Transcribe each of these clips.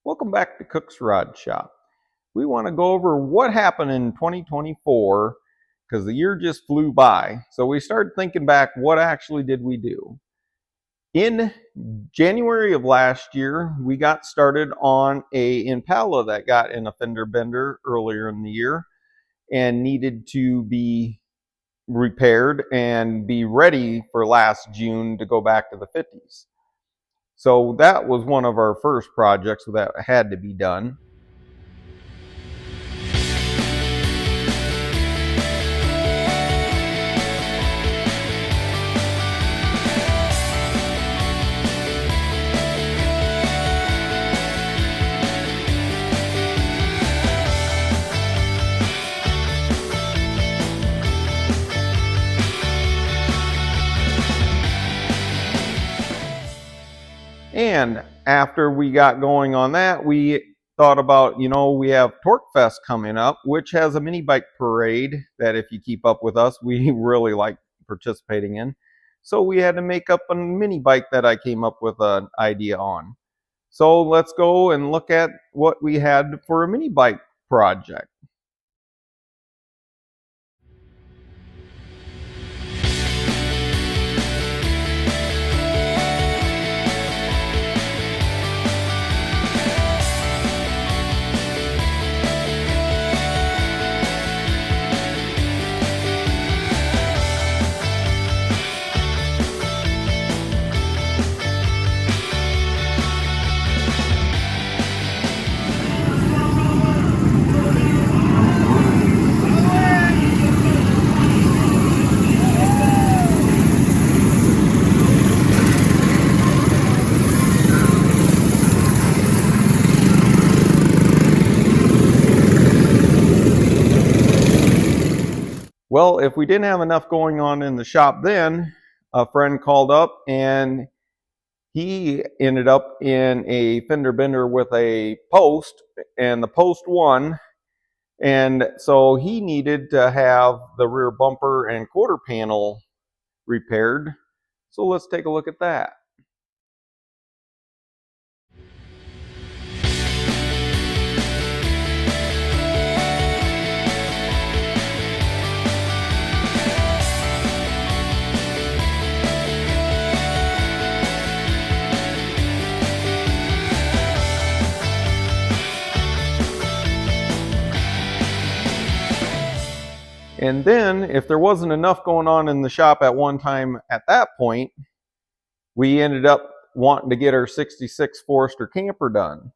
Welcome back to Cook's Rod Shop. We want to go over what happened in 2024 because the year just flew by. So we started thinking back, what actually did we do? In January of last year, we got started on a Impala that got in a fender bender earlier in the year and needed to be repaired and be ready for last June to go back to the 50s. So that was one of our first projects that had to be done. And after we got going on that, we thought about, we have Torque Fest coming up, which has a mini bike parade that if you keep up with us, we really like participating in. So we had to make up a mini bike that I came up with an idea on. So let's go and look at what we had for a mini bike project. Well, if we didn't have enough going on in the shop then, a friend called up and he ended up in a fender bender with a post, and the post won. And so he needed to have the rear bumper and quarter panel repaired. So let's take a look at that. And then if there wasn't enough going on in the shop at one time at that point, we ended up wanting to get our 66 Forester camper done.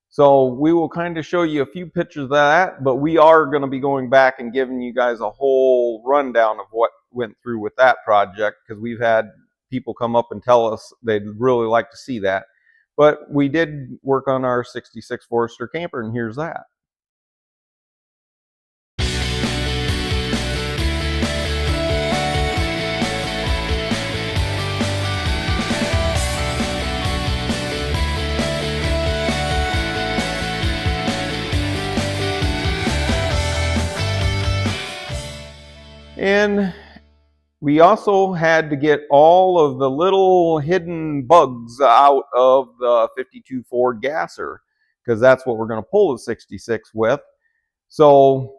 So we will kind of show you a few pictures of that, but we are going to be going back and giving you guys a whole rundown of what went through with that project, because we've had people come up and tell us they'd really like to see that. But we did work on our 66 Forester camper, and here's that. And we also had to get all of the little hidden bugs out of the 52 Ford Gasser, because that's what we're going to pull the 66 with. So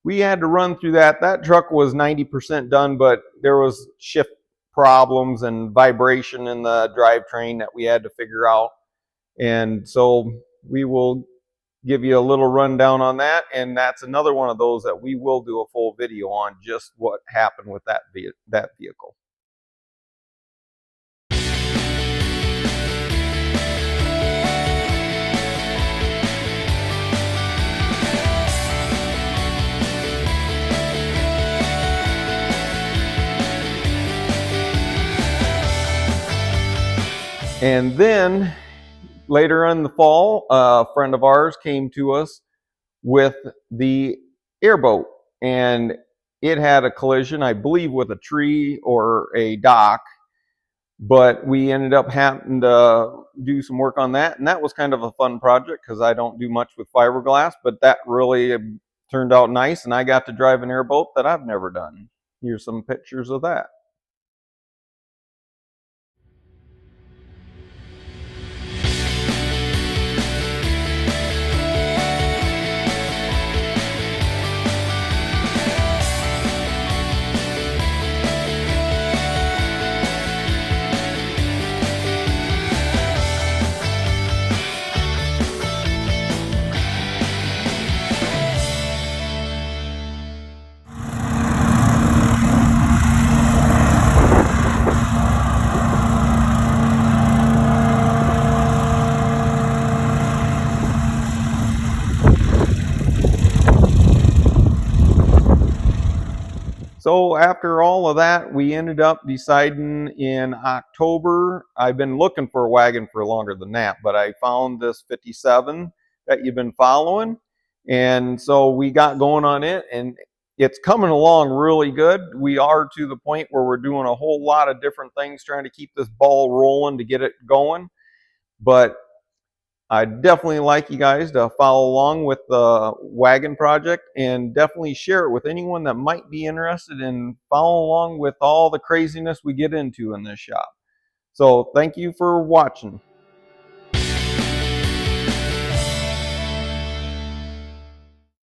we had to run through that. That truck was 90% done, but there was shift problems and vibration in the drivetrain that we had to figure out. And so we will give you a little rundown on that, and that's another one of those that we will do a full video on, just what happened with that vehicle. And then later in the fall, a friend of ours came to us with the airboat, and it had a collision, I believe, with a tree or a dock, but we ended up having to do some work on that, and that was kind of a fun project because I don't do much with fiberglass, but that really turned out nice, and I got to drive an airboat that I've never done. Here's some pictures of that. So after all of that, we ended up deciding in October. I've been looking for a wagon for longer than that, but I found this 57 that you've been following. And so we got going on it, and it's coming along really good. We are to the point where we're doing a whole lot of different things trying to keep this ball rolling to get it going. But I definitely like you guys to follow along with the wagon project, and definitely share it with anyone that might be interested in following along with all the craziness we get into in this shop. So thank you for watching.